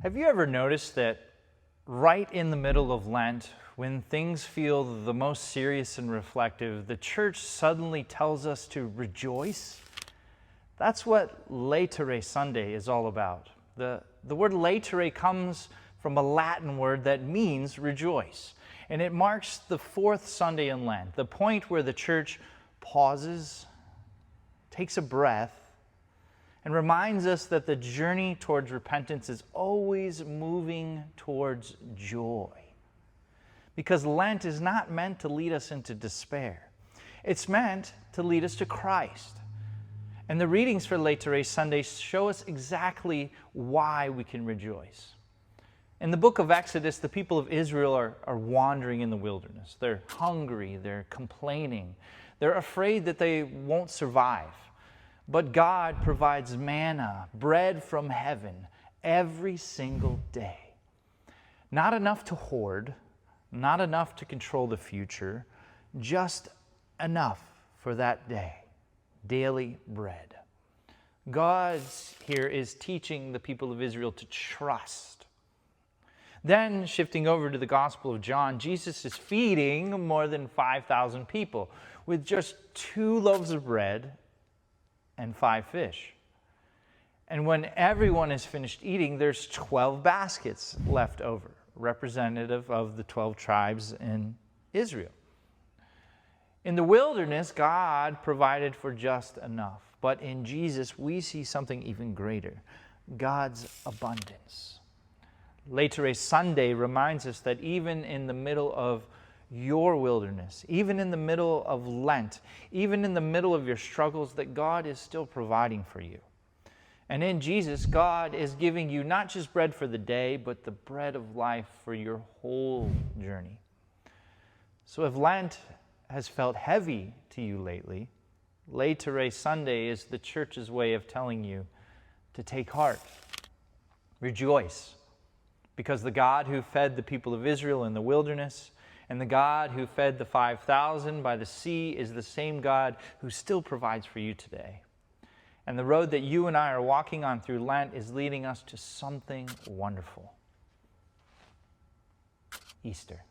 Have you ever noticed that right in the middle of Lent, when things feel the most serious and reflective, the church suddenly tells us to rejoice? That's what Laetare Sunday is all about. The word laetare comes from a Latin word that means rejoice. And it marks the fourth Sunday in Lent, the point where the church pauses, takes a breath, and reminds us that the journey towards repentance is always moving towards joy. Because Lent is not meant to lead us into despair. It's meant to lead us to Christ. And the readings for Laetare Sunday show us exactly why we can rejoice. In the book of Exodus, the people of Israel are wandering in the wilderness. They're hungry, they're complaining, they're afraid that they won't survive. But God provides manna, bread from heaven, every single day. Not enough to hoard, not enough to control the future, just enough for that day. Daily bread. God here is teaching the people of Israel to trust. Then, shifting over to the Gospel of John, Jesus is feeding more than 5,000 people with just 2 loaves of bread and 5 fish. And when everyone is finished eating, there's 12 baskets left over, representative of the 12 tribes in Israel. In the wilderness, God provided for just enough. But in Jesus, we see something even greater, God's abundance. Laetare Sunday reminds us that even in the middle of your wilderness, even in the middle of Lent, even in the middle of your struggles, that God is still providing for you. And in Jesus, God is giving you not just bread for the day, but the bread of life for your whole journey. So if Lent has felt heavy to you lately, Laetare Sunday is the church's way of telling you to take heart. Rejoice, because the God who fed the people of Israel in the wilderness and the God who fed the 5,000 by the sea is the same God who still provides for you today. And the road that you and I are walking on through Lent is leading us to something wonderful. Easter.